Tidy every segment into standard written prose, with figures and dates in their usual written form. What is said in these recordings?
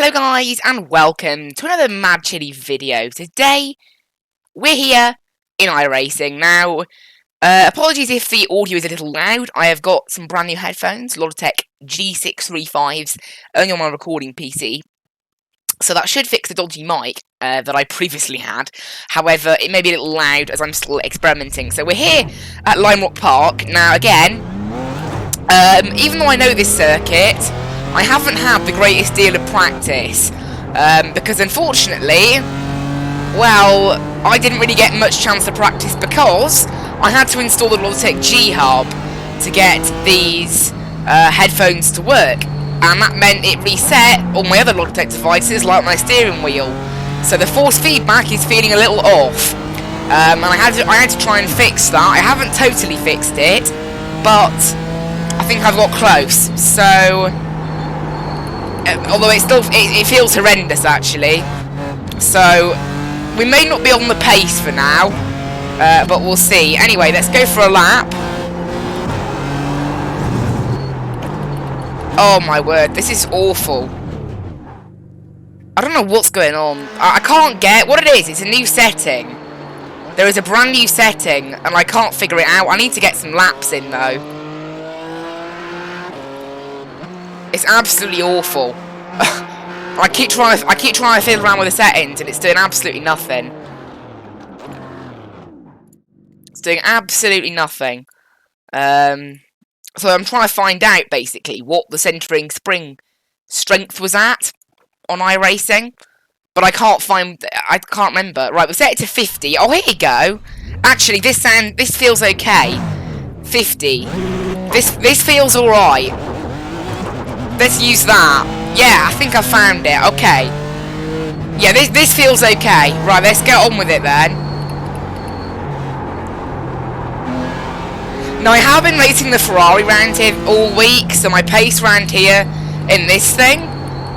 Hello guys and welcome to another Mad Chili video. Today we're here in iRacing. Now, apologies if the audio is a little loud. I have got some brand new headphones, Logitech G635s, only on my recording PC. So that should fix the dodgy mic that I previously had. However, it may be a little loud as I'm still experimenting. So we're here at Lime Rock Park. Now again, even though I know this circuit, I haven't had the greatest deal of practice, because unfortunately, well, I didn't really get much chance to practice because I had to install the Logitech G Hub to get these headphones to work, and that meant it reset all my other Logitech devices like my steering wheel, so the force feedback is feeling a little off, and I had to try and fix that. I haven't totally fixed it, but I think I've got close, so... although it feels horrendous actually, so we may not be on the pace for now, but we'll see. Anyway, let's go for a lap. Oh my word, this is awful. I don't know what's going on. I can't get what it is. It's a new setting. There is a brand new setting and I can't figure it out. I need to get some laps in though. It's absolutely awful. I keep trying to fiddle around with the settings, and it's doing absolutely nothing. It's doing absolutely nothing. So I'm trying to find out basically what the centering spring strength was at on iRacing, but I can't remember. Right, we'll set it to 50. Oh, here you go. Actually, this feels okay. 50. This feels all right. Let's use that. Yeah, I think I found it. Okay. Yeah, this feels okay. Right, let's get on with it then. Now, I have been racing the Ferrari round here all week, so my pace round here in this thing,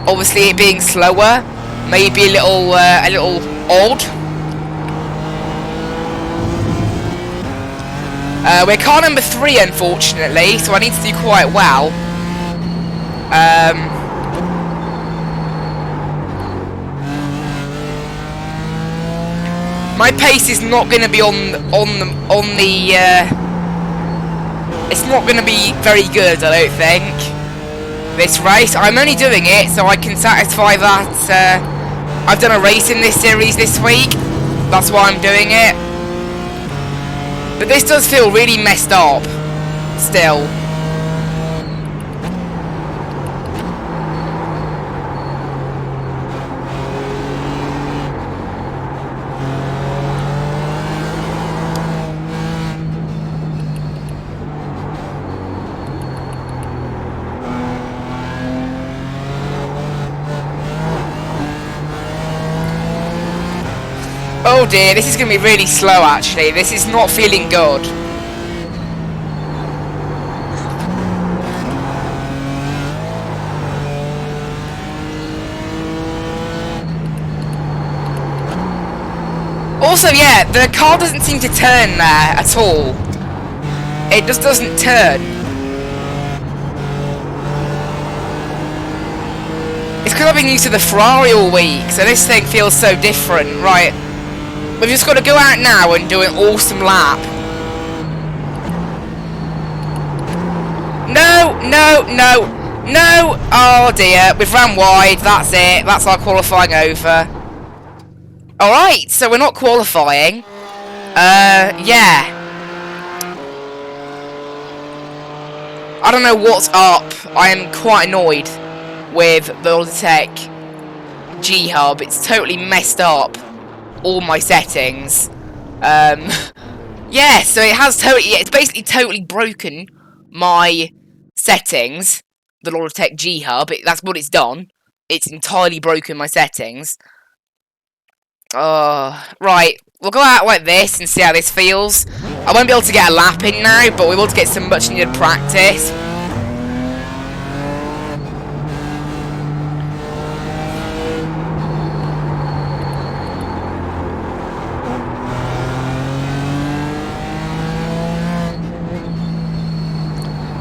obviously it being slower, may be a little odd. We're car number 3, unfortunately, so I need to do quite well. My pace is not going to be it's not going to be very good, I don't think, this race. I'm only doing it so I can satisfy that I've done a race in this series this week. That's why I'm doing it. But this does feel really messed up still. Oh dear, this is going to be really slow actually. This is not feeling good. Also, yeah, the car doesn't seem to turn there at all. It just doesn't turn. It's because I've been used to the Ferrari all week, so this thing feels so different. Right. We've just got to go out now and do an awesome lap. No, no, no, no. Oh dear, we've ran wide. That's it. That's our qualifying over. Alright, so we're not qualifying. Yeah. I don't know what's up. I am quite annoyed with the Logitech G Hub. It's totally messed up all my settings. Yeah, so it has it's basically totally broken my settings, the Logitech G Hub. That's what it's done. It's entirely broken my settings. Right, we'll go out like this and see how this feels. I won't be able to get a lap in now, but we're able to get some much needed practice.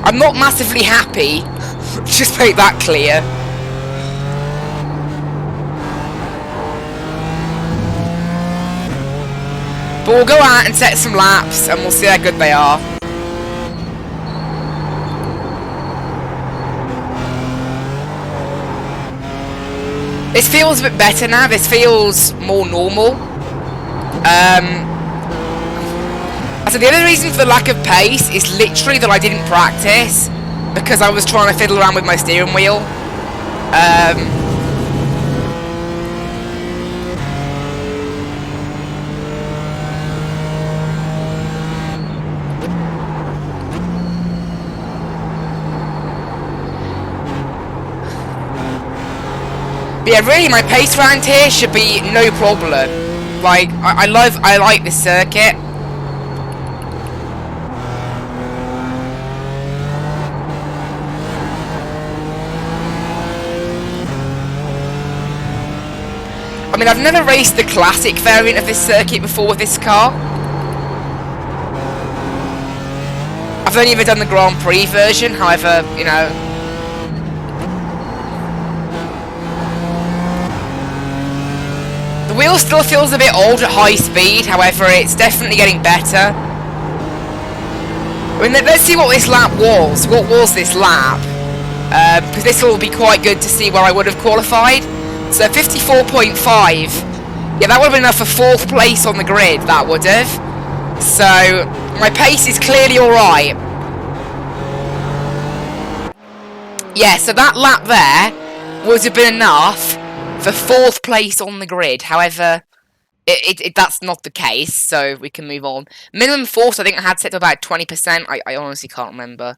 I'm not massively happy, just make that clear. But we'll go out and set some laps, and we'll see how good they are. This feels a bit better now. This feels more normal. So the other reason for the lack of pace is literally that I didn't practice because I was trying to fiddle around with my steering wheel. But yeah, really, my pace around here should be no problem. Like, I like this circuit. I mean, I've never raced the classic variant of this circuit before with this car. I've only ever done the Grand Prix version, however, you know. The wheel still feels a bit old at high speed, however, it's definitely getting better. I mean, let's see what this lap was. What was this lap? Because this will be quite good to see where I would have qualified. So 54.5. Yeah, that would have been enough for 4th place on the grid, that would have. So, my pace is clearly alright. Yeah, so that lap there would have been enough for 4th place on the grid. However, that's not the case, so we can move on. Minimum force, I think I had set to about 20%. I honestly can't remember.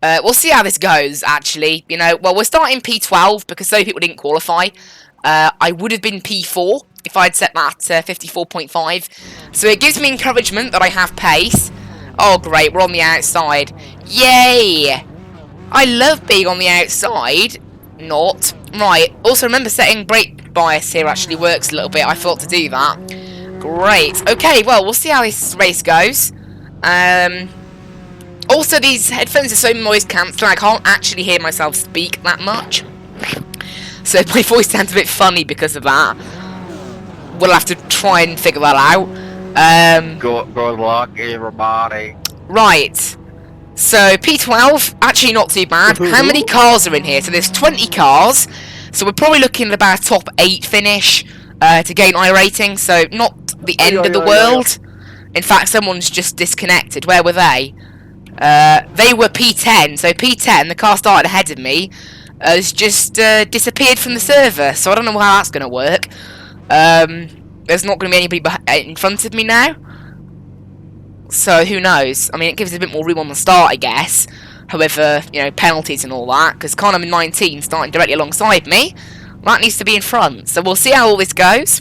We'll see how this goes, actually. You know, well, we're starting P12 because so people didn't qualify. I would have been P4 if I'd set that to 54.5. So it gives me encouragement that I have pace. Oh, great, we're on the outside. Yay! I love being on the outside. Not. Right, also remember setting brake bias here actually works a little bit. I forgot to do that. Great. Okay, well, we'll see how this race goes. Also, these headphones are so noise cancelling, I can't actually hear myself speak that much. So my voice sounds a bit funny because of that. We'll have to try and figure that out. Good luck, everybody. Right. So, P12, actually not too bad. How many cars are in here? So there's 20 cars. So we're probably looking at about a top 8 finish to gain iRating. So not the end of the world. In fact, someone's just disconnected. Where were they? They were P10, so P10, the car started ahead of me, has just disappeared from the server, so I don't know how that's going to work. There's not going to be anybody in front of me now, so who knows. I mean, it gives us a bit more room on the start, I guess. However, you know, penalties and all that, because Connor 19 starting directly alongside me, that needs to be in front, so we'll see how all this goes.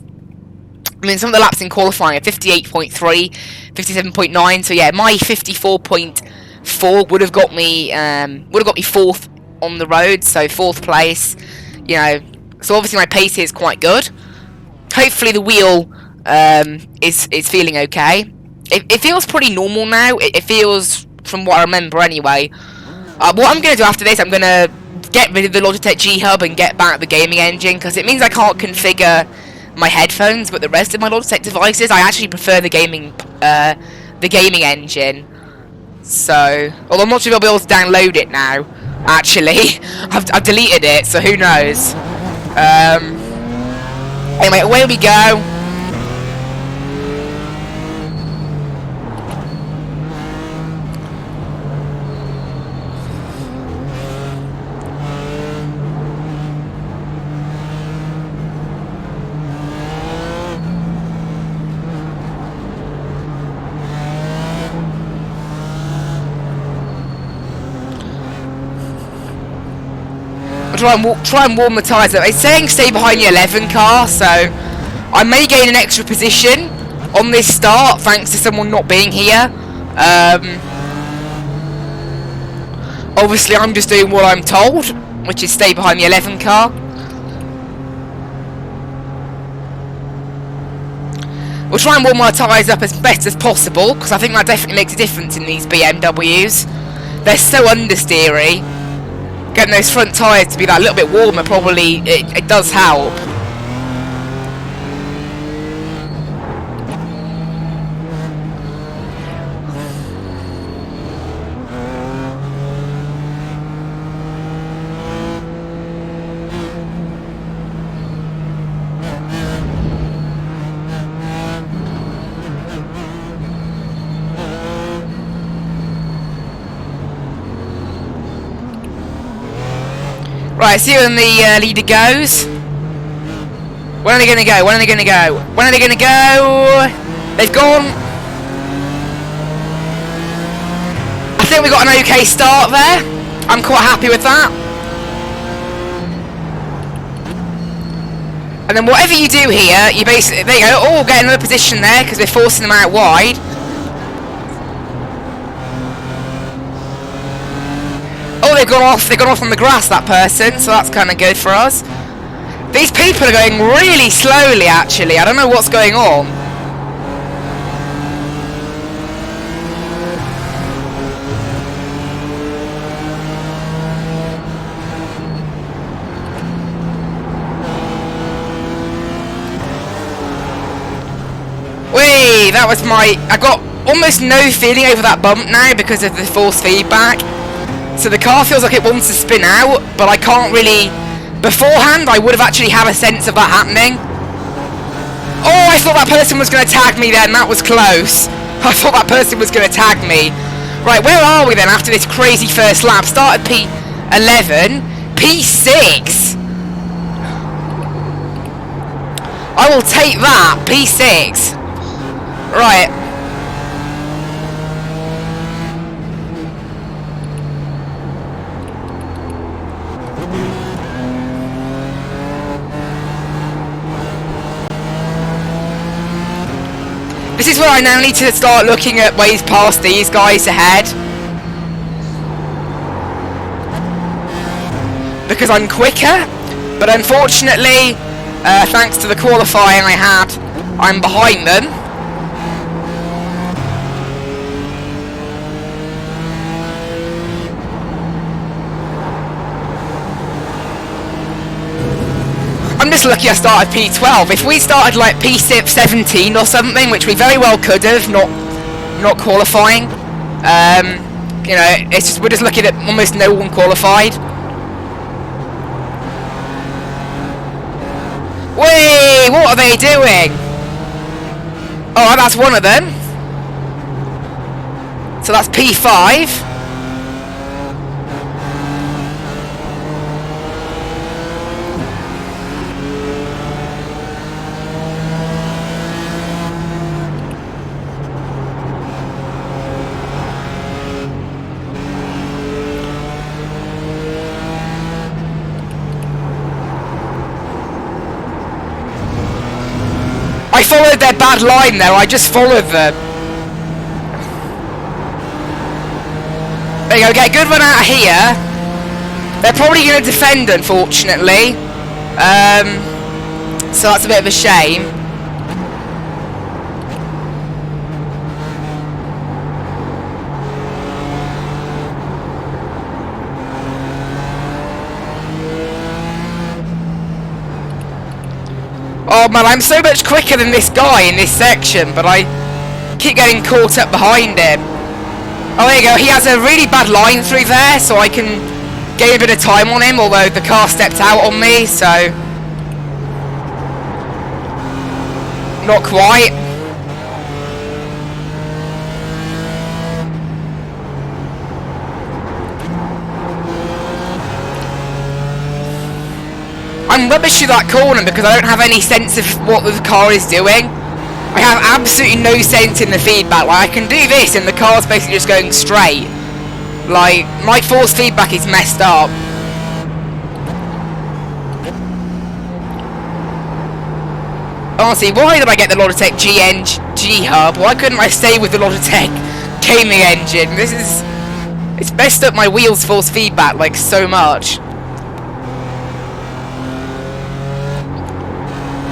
I mean, some of the laps in qualifying are 58.3, 57.9, so yeah, my 54.4 would have got me 4th on the road, so 4th place. You know, so obviously my pace here is quite good. Hopefully the wheel is feeling okay. It feels pretty normal now. It feels, from what I remember anyway. What I'm going to do after this, I'm going to get rid of the Logitech G Hub and get back the gaming engine, because it means I can't configure my headphones, but the rest of my Logitech devices, I actually prefer the gaming engine. So, although I'm not sure if I'll be able to download it now. Actually, I've deleted it, so who knows. Anyway, away we go. Try and warm the tyres up. It's saying stay behind the 11 car, so I may gain an extra position on this start thanks to someone not being here. Obviously I'm just doing what I'm told, which is stay behind the 11 car. We'll try and warm our tyres up as best as possible, because I think that definitely makes a difference in these BMWs. They're so understeery. Getting those front tyres to be that little bit warmer probably, it does help. Right, see when the leader goes. When are they going to go? When are they going to go? When are they going to go? They've gone. I think we got an okay start there. I'm quite happy with that. And then whatever you do here, you basically, there you go, oh, get another position there because we're forcing them out wide. Oh, they've gone off on the grass, that person, so that's kind of good for us. These people are going really slowly, actually. I don't know what's going on. Whee! That was I got almost no feeling over that bump now because of the force feedback. So the car feels like it wants to spin out, but I can't really... Beforehand, I would have actually had a sense of that happening. Oh, I thought that person was going to tag me then. That was close. I thought that person was going to tag me. Right, where are we then after this crazy first lap? Started P11. P6. I will take that. P6. Right. This is where I now need to start looking at ways past these guys ahead. Because I'm quicker, but unfortunately, thanks to the qualifying I had, I'm behind them. I'm just lucky I started P12. If we started like P17 or something, which we very well could have, not qualifying, you know, it's just, we're just lucky that almost no one qualified. Whee! What are they doing? Oh, that's one of them. So that's P5. I followed their bad line there, I just followed them. There you go, get a good run out of here. They're probably going to defend, unfortunately. So that's a bit of a shame. Oh man, I'm so much quicker than this guy in this section, but I keep getting caught up behind him. Oh, there you go, he has a really bad line through there, so I can gain a bit of time on him, although the car stepped out on me, so... Not quite. I'm rubbish through that corner because I don't have any sense of what the car is doing. I have absolutely no sense in the feedback. Like, I can do this and the car's basically just going straight. Like, my force feedback is messed up. Honestly, why did I get the Logitech G hub? Why couldn't I stay with the Logitech gaming engine? It's messed up my wheels force feedback like so much.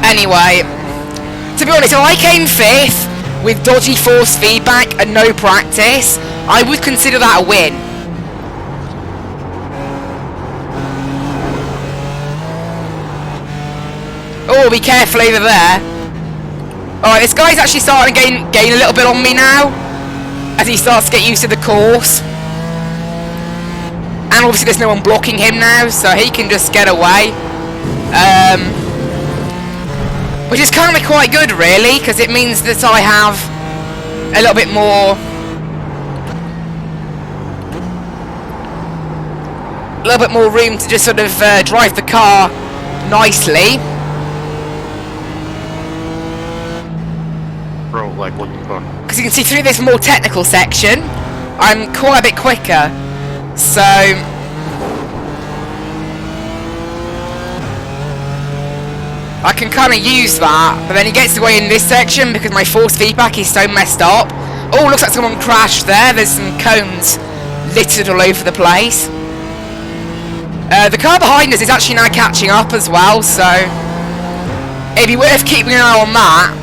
Anyway, to be honest, if I came 5th with dodgy force feedback and no practice, I would consider that a win. Oh, be careful over there. Alright, this guy's actually starting to gain a little bit on me now, as he starts to get used to the course. And obviously there's no one blocking him now, so he can just get away. Which is kind of quite good, really, because it means that I have a little bit more... a little bit more room to just sort of drive the car nicely. Bro, like, what the fuck? Because you can see through this more technical section, I'm quite a bit quicker. So I can kind of use that, but then it gets away in this section because my force feedback is so messed up. Oh, looks like someone crashed there. There's some cones littered all over the place. The car behind us is actually now catching up as well, so it'd be worth keeping an eye on that.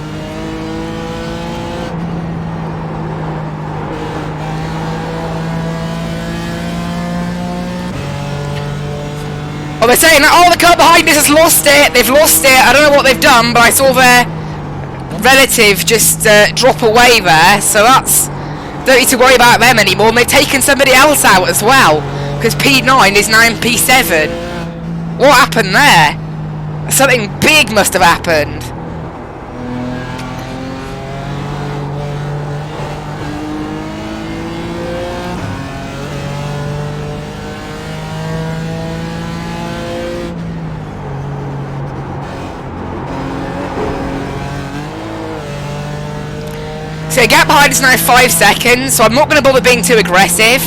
Well, they're saying that, oh, the car behind us has lost it. They've lost it. I don't know what they've done, but I saw their relative just drop away there. So that's... don't need to worry about them anymore. And they've taken somebody else out as well. Because P9 is now in P7. What happened there? Something big must have happened. So gap behind is now 5 seconds, so I'm not going to bother being too aggressive.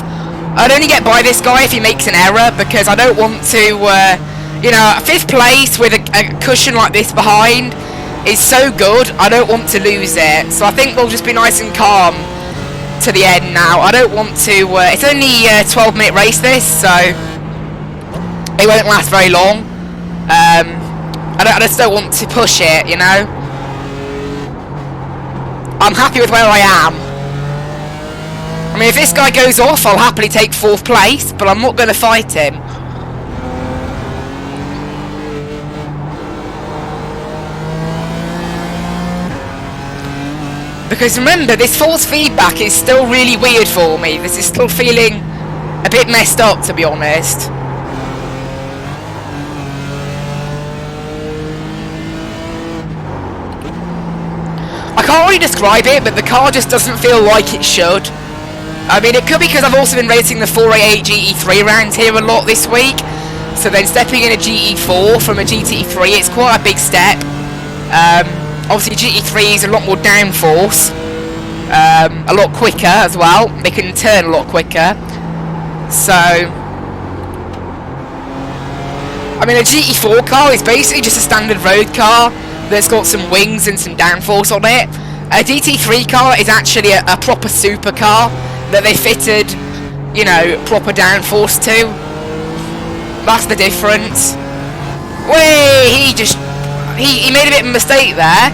I'd only get by this guy if he makes an error, because I don't want to, you know, 5th place with a cushion like this behind is so good, I don't want to lose it. So I think we'll just be nice and calm to the end now. I don't want to, it's only a 12-minute race this, so it won't last very long. I just don't want to push it, you know. I'm happy with where I am. I mean, if this guy goes off, I'll happily take 4th place, but I'm not going to fight him. Because remember, this force feedback is still really weird for me. This is still feeling a bit messed up, to be honest. I can't really describe it, but the car just doesn't feel like it should. I mean, it could be because I've also been racing the 488 GT3 rounds here a lot this week. So then stepping in a GT4 from a GT3, it's quite a big step. Obviously GT3 is a lot more downforce. A lot quicker as well. They can turn a lot quicker. So I mean, a GT4 car is basically just a standard road car that's got some wings and some downforce on it. A GT3 car is actually a proper supercar that they fitted, you know, proper downforce to. That's the difference. Wait, he made a bit of a mistake there,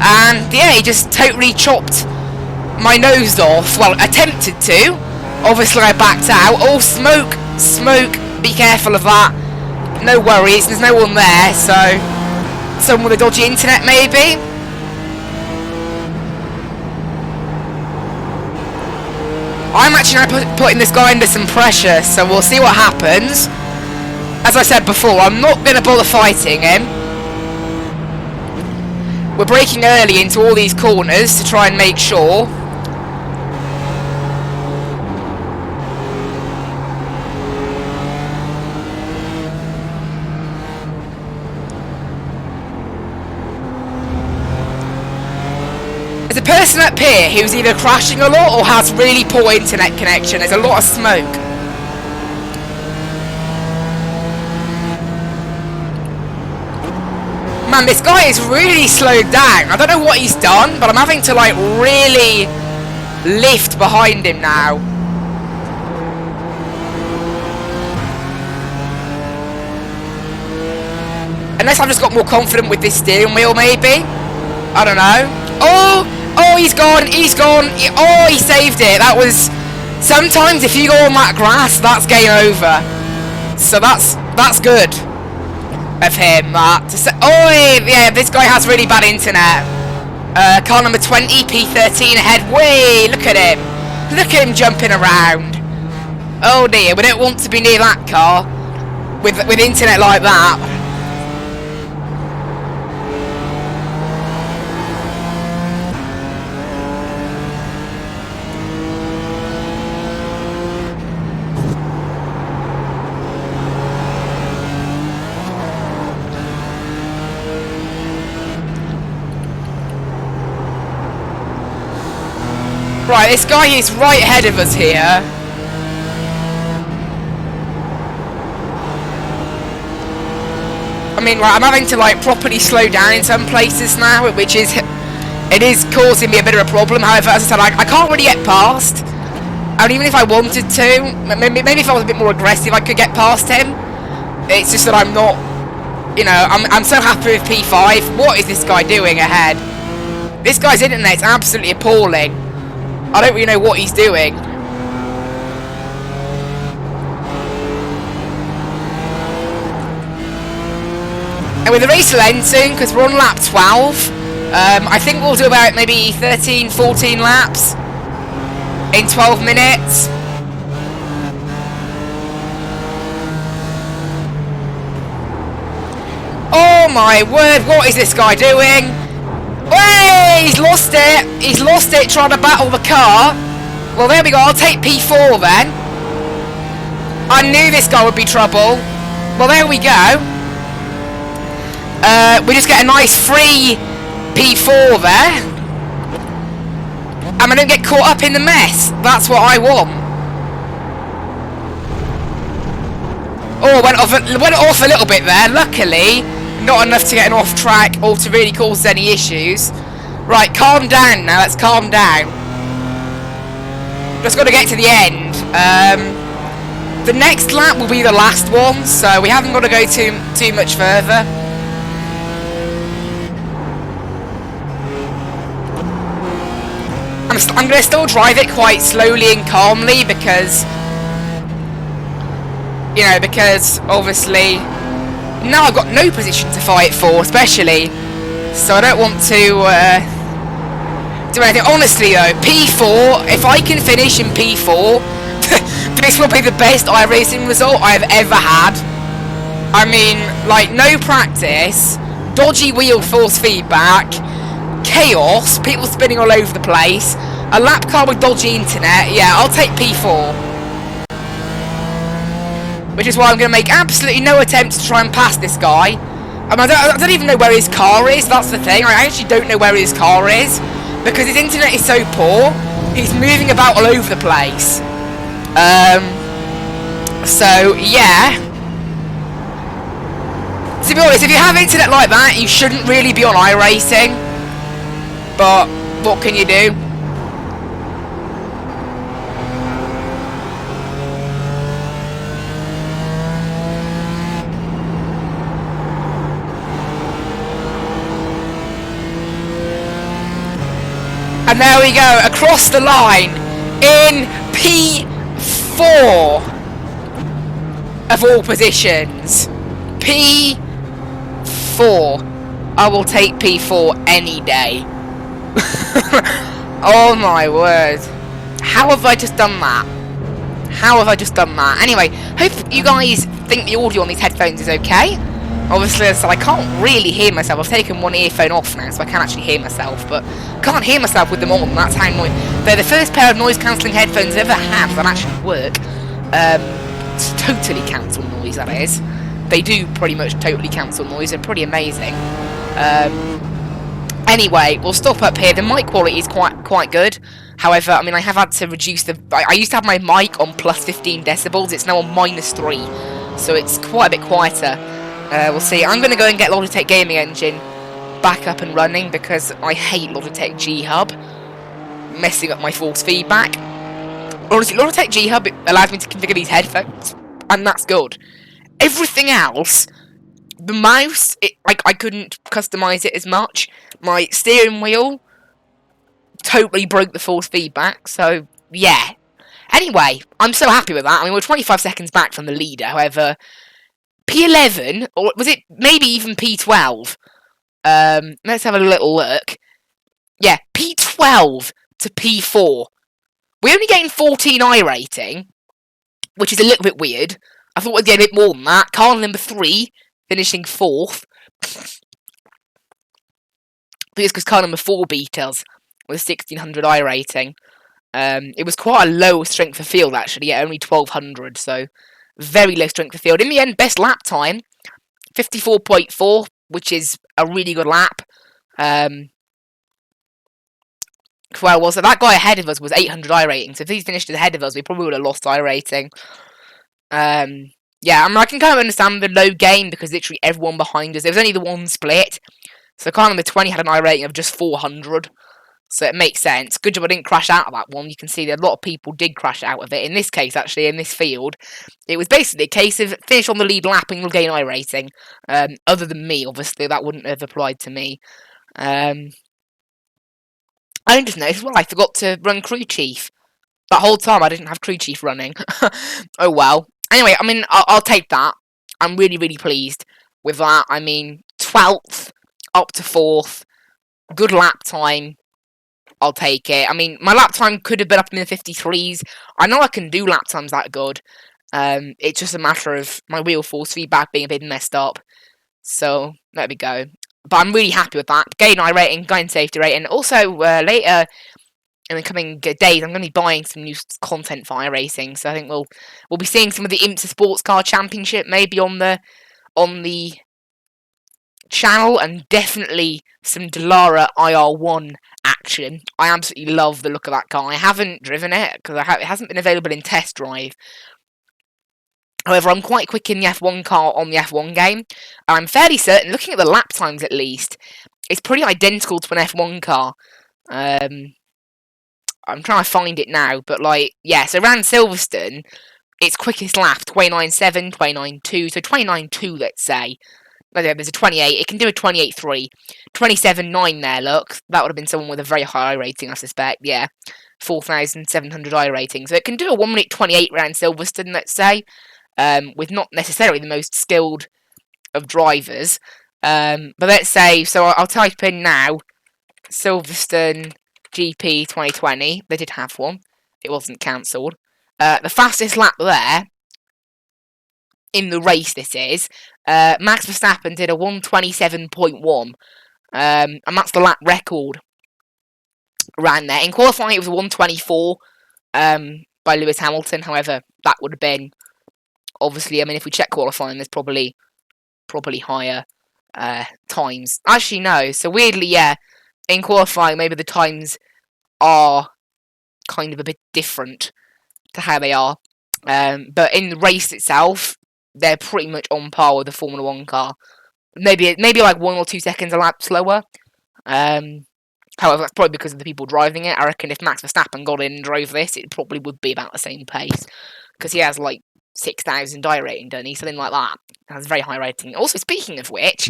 and yeah, he just totally chopped my nose off. Well, attempted to. Obviously, I backed out. Oh, smoke, smoke! Be careful of that. No worries, there's no one there, so someone with a dodgy internet, maybe. I'm actually now putting this guy under some pressure, so we'll see what happens. As I said before, I'm not going to bother fighting him. We're braking early into all these corners to try and make sure. There's a person up here who's either crashing a lot or has really poor internet connection. There's a lot of smoke. Man, this guy is really slowed down. I don't know what he's done, but I'm having to, like, really lift behind him now. Unless I've just got more confident with this steering wheel, maybe. I don't know. Oh, he's gone. He's gone. Oh, he saved it. That was... Sometimes if you go on that grass, that's game over. So that's good of him, that. Oh, yeah, this guy has really bad internet. Car number 20, P13 ahead. Way, look at him. Look at him jumping around. Oh dear, we don't want to be near that car with internet like that. Right, this guy is right ahead of us here. I mean, right, I'm having to, like, properly slow down in some places now, which is... It is causing me a bit of a problem. However, as I said, I can't really get past. And even if I wanted to, maybe if I was a bit more aggressive, I could get past him. It's just that I'm not... You know, I'm so happy with P5. What is this guy doing ahead? This guy's internet's absolutely appalling. I don't really know what he's doing. And with the race will end soon, because we're on lap 12. I think we'll do about maybe 13, 14 laps in 12 minutes. Oh my word, what is this guy doing? Hey, he's lost it. He's lost it trying to battle the car. Well, there we go. I'll take P4 then. I knew this guy would be trouble. Well, there we go. We just get a nice free P4 there. And I don't get caught up in the mess. That's what I want. Oh, went off a little bit there. Luckily, not enough to get an off track or to really cause any issues. Right, calm down now. Let's calm down. Just got to get to the end. The next lap will be the last one, so we haven't got to go too much further. I'm going to still drive it quite slowly and calmly because, you know, because obviously now I've got no position to fight for, especially, so I don't want to do anything. Honestly though, P4, if I can finish in P4, this will be the best iRacing result I've ever had. I mean, like, no practice, dodgy wheel force feedback, chaos, people spinning all over the place, a lap car with dodgy internet. Yeah, I'll take P4. Which is why I'm going to make absolutely no attempt to try and pass this guy. I don't even know where his car is, that's the thing. I actually don't know where his car is, because his internet is so poor, he's moving about all over the place. So, yeah. To be honest, if you have internet like that, you shouldn't really be on iRacing. But, what can you do? And there we go, across the line, in P4, of all positions. P4. I will take P4 any day. Oh my word. How have I just done that? How have I just done that? Anyway, hope you guys think the audio on these headphones is okay. Obviously, as I said, I can't really hear myself. I've taken one earphone off now, so I can actually hear myself, but I can't hear myself with them on. That's how noise. They're the first pair of noise-cancelling headphones I've ever had that actually work. To totally cancel noise, that is. They do pretty much totally cancel noise. They're pretty amazing. Anyway, we'll stop up here. The mic quality is quite good. However, I mean, I have had to reduce the... I used to have my mic on plus 15 decibels. It's now on minus 3. So it's quite a bit quieter. We'll see. I'm going to go and get Logitech Gaming Engine back up and running because I hate Logitech G Hub messing up my force feedback. Honestly, Logitech G Hub allows me to configure these headphones, and that's good. Everything else, the mouse, I couldn't customize it as much. My steering wheel totally broke the force feedback, so yeah. Anyway, I'm so happy with that. I mean, we're 25 seconds back from the leader, however... P11, or was it maybe even P12? Let's have a little look. Yeah, P12 to P4. We're only getting 14 iRating, which is a little bit weird. I thought we'd get a bit more than that. Car number 3, finishing 4th. Because car number 4 beat us with 1600 iRating. It was quite a low strength of field, actually, yeah, only 1200, so... Very low strength of field. In the end, best lap time, 54.4, which is a really good lap. Well, so that guy ahead of us was 800 iRating. So if he's finished ahead of us, we probably would have lost iRating. Yeah, I mean, I can kind of understand the low game because literally everyone behind us, there was only the one split. So car number 20 had an iRating of just 400. So it makes sense. Good job I didn't crash out of that one. You can see that a lot of people did crash out of it. In this case, actually, in this field, it was basically a case of finish on the lead lap and you'll gain iRating. Other than me, obviously, that wouldn't have applied to me. I just noticed, well, I forgot to run crew chief. That whole time I didn't have crew chief running. Oh well. Anyway, I mean, I'll take that. I'm really, really pleased with that. I mean, 12th up to 4th. Good lap time. I'll take it. I mean, my lap time could have been up in the 53s. I know I can do lap times that good. It's just a matter of my wheel force feedback being a bit messed up. So, there we go. But I'm really happy with that. Gain iRating, gain safety rating. Also, later in the coming days, I'm going to be buying some new content for iRacing. So I think we'll be seeing some of the IMSA Sports Car Championship maybe on the channel, and definitely some Dallara IR1 action. I absolutely love the look of that car. I haven't driven it because it hasn't been available in test drive. However, I'm quite quick in the F1 car on the F1 game, and I'm fairly certain, looking at the lap times at least, it's pretty identical to an F1 car. I'm trying to find it now, but like, yeah, so around Silverstone, its quickest lap, 29.7, 29.2, so 29.2, let's say. There's a 28, it can do a 28.3, 27.9 there, look. That would have been someone with a very high rating, I suspect, yeah. 4,700 iRating, so it can do a 1 minute 28 around Silverstone, let's say. With not necessarily the most skilled of drivers. But let's say, so I'll type in now, Silverstone GP 2020. They did have one. It wasn't cancelled. The fastest lap there, in the race this is, Max Verstappen did a 127.1. And that's the lap record around there. In qualifying, it was a 124 by Lewis Hamilton. However, that would have been, obviously, I mean, if we check qualifying, there's probably higher times. Actually, no. So weirdly, yeah, in qualifying, maybe the times are kind of a bit different to how they are. But in the race itself, they're pretty much on par with the Formula 1 car. Maybe like 1 or 2 seconds a lap slower. However, that's probably because of the people driving it. I reckon if Max Verstappen got in and drove this, it probably would be about the same pace. Because he has like 6,000 iRating, doesn't he? Something like that. Has a very high rating. Also, speaking of which,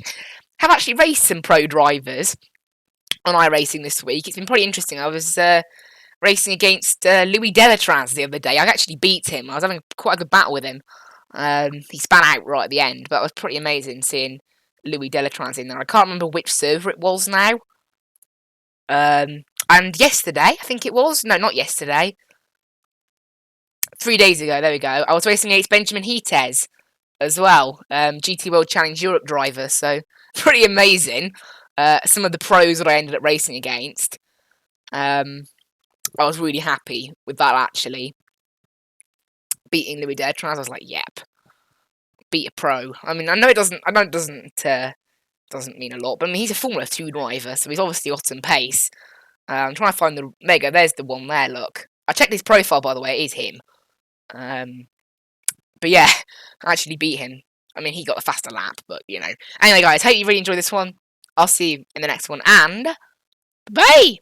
have actually raced some pro drivers on iRacing this week. It's been pretty interesting. I was racing against Louis Delatraz the other day. I actually beat him. I was having quite a good battle with him. He span out right at the end, but it was pretty amazing seeing Louis Delatraz in there. I can't remember which server it was now. And yesterday, I think it was. No, not yesterday. 3 days ago, there we go. I was racing against Benjamin Hites as well. GT World Challenge Europe driver, so pretty amazing. Some of the pros that I ended up racing against. I was really happy with that, actually. Beating Louis Delatraz, I was like, yep. Beat a pro. I mean, I know it doesn't mean a lot, but I mean, he's a Formula 2 driver, so he's obviously got some pace. I'm trying to find the... There you go, there's the one there, look. I checked his profile, by the way, it is him. But yeah, I actually beat him. I mean, he got a faster lap, but, you know. Anyway, guys, hope you really enjoyed this one. I'll see you in the next one, and... bye!